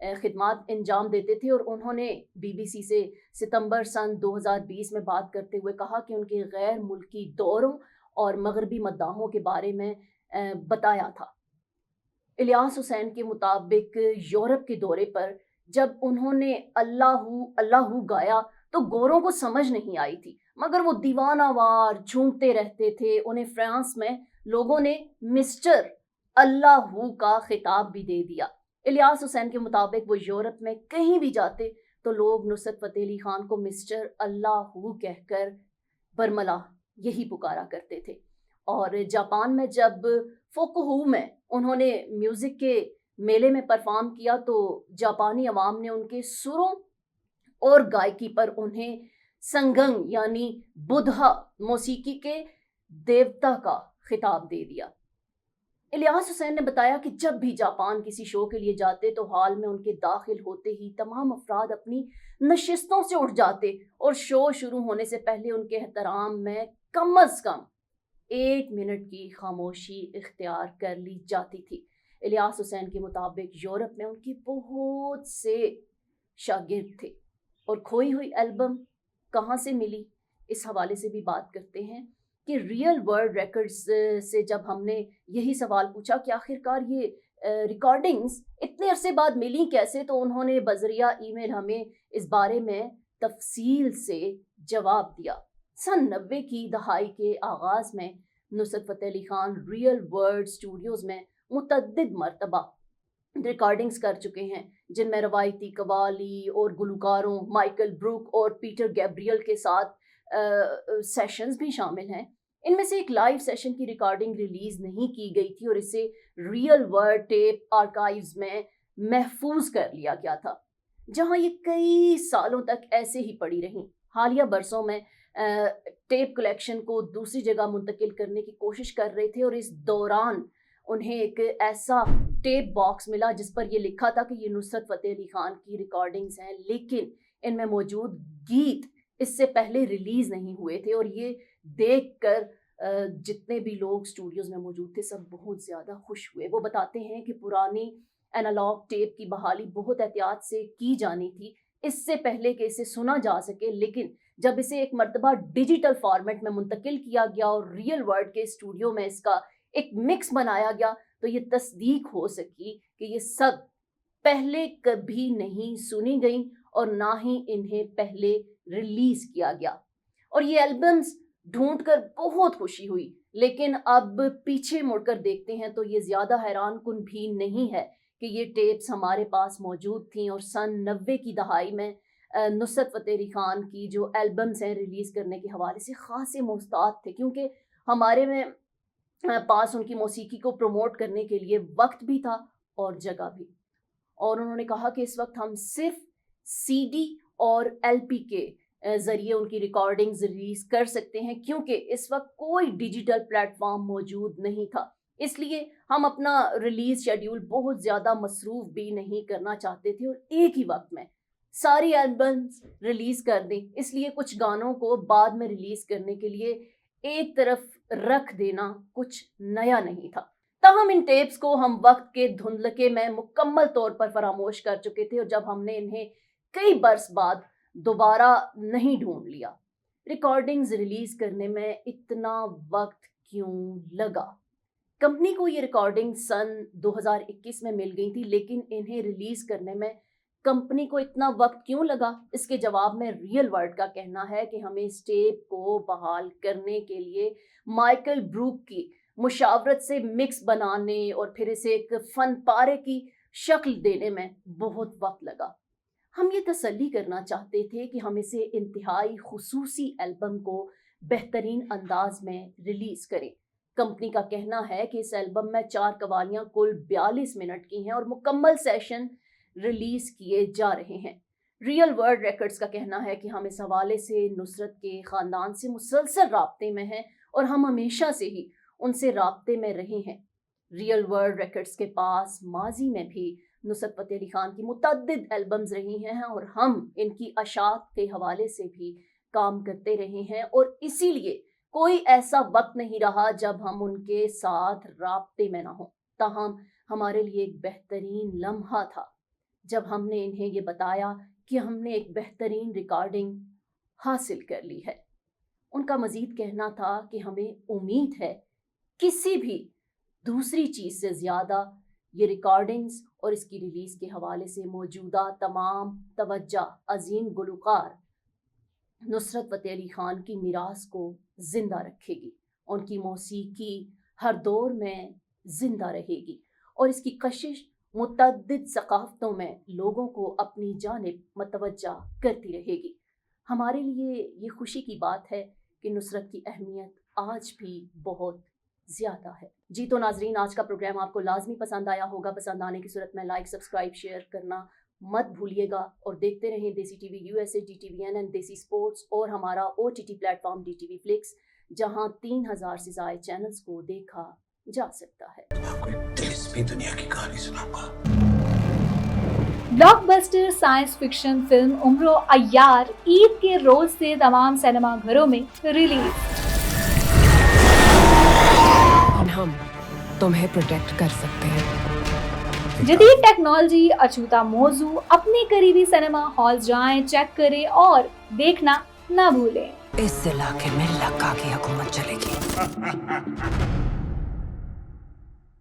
خدمات انجام دیتے تھے، اور انہوں نے BBC سے ستمبر سن 2020 میں بات کرتے ہوئے کہا کہ ان کے غیر ملکی دوروں اور مغربی مداحوں کے بارے میں بتایا تھا۔ الیاس حسین کے مطابق یورپ کے دورے پر جب انہوں نے اللہ اللہ گایا تو گوروں کو سمجھ نہیں آئی تھی، مگر وہ دیوانہ وار جھومتے رہتے تھے۔ انہیں فرانس میں لوگوں نے مسٹر اللہ کا خطاب بھی دے دیا۔ الیاس حسین کے مطابق وہ یورپ میں کہیں بھی جاتے تو لوگ نصرت فتح علی خان کو مسٹر اللہ کہہ کر برملا یہی پکارا کرتے تھے۔ اور جاپان میں جب فوکوہو میں انہوں نے میوزک کے میلے میں پرفارم کیا تو جاپانی عوام نے ان کے سروں اور گائکی پر انہیں سنگنگ یعنی بدھا موسیقی کے دیوتا کا خطاب دے دیا۔ الیاس حسین نے بتایا کہ جب بھی جاپان کسی شو کے لیے جاتے تو ہال میں ان کے داخل ہوتے ہی تمام افراد اپنی نشستوں سے اٹھ جاتے اور شو شروع ہونے سے پہلے ان کے احترام میں کم از کم 1 منٹ کی خاموشی اختیار کر لی جاتی تھی۔ الیاس حسین کے مطابق یورپ میں ان کے بہت سے شاگرد تھے، اور کھوئی ہوئی البم کہاں سے ملی، اس حوالے سے بھی بات کرتے ہیں کہ ریئل ورلڈ ریکارڈز سے جب ہم نے یہی سوال پوچھا کہ آخرکار یہ ریکارڈنگز اتنے عرصے بعد ملی کیسے، تو انہوں نے بذریعہ ای میل ہمیں اس بارے میں تفصیل سے جواب دیا۔ سن 90 کی دہائی کے آغاز میں Nusrat Fateh Ali Khan real world studios میں متعدد مرتبہ ریکارڈنگز کر چکے ہیں، جن میں روایتی قوالی اور گلوکاروں مائیکل بروک اور پیٹر گیبریل کے ساتھ سیشنز بھی شامل ہیں۔ ان میں سے ایک لائیو سیشن کی ریکارڈنگ ریلیز نہیں کی گئی تھی اور اسے ریئل ورلڈ ٹیپ آرکائیوز میں محفوظ کر لیا گیا تھا، جہاں یہ کئی سالوں تک ایسے ہی پڑی رہیں۔ حالیہ برسوں میں ٹیپ کلیکشن کو دوسری جگہ منتقل کرنے کی کوشش کر رہے تھے، اور اس دوران انہیں ایک ایسا ٹیپ باکس ملا جس پر یہ لکھا تھا کہ یہ نصرت فتح علی خان کی ریکارڈنگز ہیں، لیکن ان میں موجود گیت اس سے پہلے ریلیز نہیں ہوئے تھے۔ اور یہ دیکھ کر جتنے بھی لوگ اسٹوڈیوز میں موجود تھے سب بہت زیادہ خوش ہوئے۔ وہ بتاتے ہیں کہ پرانی اینالاگ ٹیپ کی بحالی بہت احتیاط سے کی جانی تھی اس سے پہلے کہ اسے سنا جا سکے، لیکن جب اسے ایک مرتبہ ڈیجیٹل فارمیٹ میں منتقل کیا گیا اور ریئل ورلڈ کے اسٹوڈیو میں اس کا ایک مکس بنایا گیا تو یہ تصدیق ہو سکی کہ یہ سب پہلے کبھی نہیں سنی گئیں اور نہ ہی انہیں پہلے ریلیز کیا گیا۔ اور یہ البمز ڈھونڈ کر بہت خوشی ہوئی، لیکن اب پیچھے مڑ کر دیکھتے ہیں تو یہ زیادہ حیران کن بھی نہیں ہے کہ یہ ٹیپس ہمارے پاس موجود تھیں، اور سن 90 کی دہائی میں نصرت فتح علی خان کی جو البمز ہیں ریلیز کرنے کے حوالے سے خاصے محتاط تھے، کیونکہ ہمارے میں پاس ان کی موسیقی کو پروموٹ کرنے کے لیے وقت بھی تھا اور جگہ بھی۔ اور انہوں نے کہا کہ اس وقت ہم صرف CD اور LP کے ذریعے ان کی ریکارڈنگز ریلیز کر سکتے ہیں، کیونکہ اس وقت کوئی ڈیجیٹل پلیٹ فارم موجود نہیں تھا، اس لیے ہم اپنا ریلیز شیڈیول بہت زیادہ مصروف بھی نہیں کرنا چاہتے تھے اور ایک ہی وقت میں ساری البمز ریلیز کر دیں، اس لیے کچھ گانوں کو بعد میں ریلیز کرنے کے لیے ایک طرف رکھ دینا کچھ نیا نہیں تھا۔ تاہم ان ٹیپس کو ہم وقت کے دھندلکے میں مکمل طور پر فراموش کر چکے تھے، اور جب ہم نے انہیں کئی برس بعد دوبارہ نہیں ڈھونڈ لیا۔ ریکارڈنگز ریلیز کرنے میں اتنا وقت کیوں لگا؟ کمپنی کو یہ ریکارڈنگ سن 2021 میں مل گئی تھی، لیکن انہیں ریلیز کرنے میں کمپنی کو اتنا وقت کیوں لگا؟ اس کے جواب میں ریئل ورلڈ کا کہنا ہے کہ ہمیں اس ٹیپ کو بحال کرنے کے لیے مائیکل بروک کی مشاورت سے مکس بنانے اور پھر اسے ایک فن پارے کی شکل دینے میں بہت وقت لگا۔ ہم یہ تسلی کرنا چاہتے تھے کہ ہم اسے انتہائی خصوصی البم کو بہترین انداز میں ریلیز کریں۔ کمپنی کا کہنا ہے کہ اس البم میں 4 قوالیاں کل 42 منٹ کی ہیں اور مکمل سیشن ریلیز کیے جا رہے ہیں۔ ریئل ورلڈ ریکارڈز کا کہنا ہے کہ ہم اس حوالے سے نصرت کے خاندان سے مسلسل رابطے میں ہیں اور ہم ہمیشہ سے ہی ان سے رابطے میں رہے ہیں۔ ریئل ورلڈ ریکارڈز کے پاس ماضی میں بھی نصرت فتح علی خان کی متعدد البمز رہی ہیں اور ہم ان کی اشاعت کے حوالے سے بھی کام کرتے رہے ہیں، اور اسی لیے کوئی ایسا وقت نہیں رہا جب ہم ان کے ساتھ رابطے میں نہ ہوں۔ تاہم ہمارے لیے ایک بہترین لمحہ تھا جب ہم نے انہیں یہ بتایا کہ ہم نے ایک بہترین ریکارڈنگ حاصل کر لی ہے۔ ان کا مزید کہنا تھا کہ ہمیں امید ہے کسی بھی دوسری چیز سے زیادہ یہ ریکارڈنگز اور اس کی ریلیز کے حوالے سے موجودہ تمام توجہ عظیم گلوکار نصرت فتح علی خان کی میراث کو زندہ رکھے گی۔ ان کی موسیقی ہر دور میں زندہ رہے گی اور اس کی کشش متعدد ثقافتوں میں لوگوں کو اپنی جانب متوجہ کرتی رہے گی۔ ہمارے لیے یہ خوشی کی بات ہے کہ نصرت کی اہمیت آج بھی بہت زیادہ ہے۔ جی تو ناظرین، آج کا پروگرام آپ کو لازمی پسند آیا ہوگا۔ پسند آنے کی صورت میں لائک، سبسکرائب، شیئر کرنا مت بھولیے گا اور دیکھتے رہیں Desi TV USA، DTV NN، Desi sports اور ہمارا OTT پلیٹ فارم DTV فلکس، جہاں 3000 سے زائد چینلز کو دیکھا جا سکتا ہے۔ آپ کو ایک دلچسپی دنیا کی کہانی سناؤں گا۔ Blockbuster science fiction film Umro و عیار عید کے روز سے تمام سینما گھروں میں ریلیز۔ ہم تمہیں پروٹیکٹ کر سکتے ہیں۔ جدید ٹیکنالوجی، اچھوتا موضوع، اپنے قریبی سینما ہال جائیں، چیک کریں اور دیکھنا نہ بھولیں۔ اس علاقے میں لکا کی حکومت چلے گی۔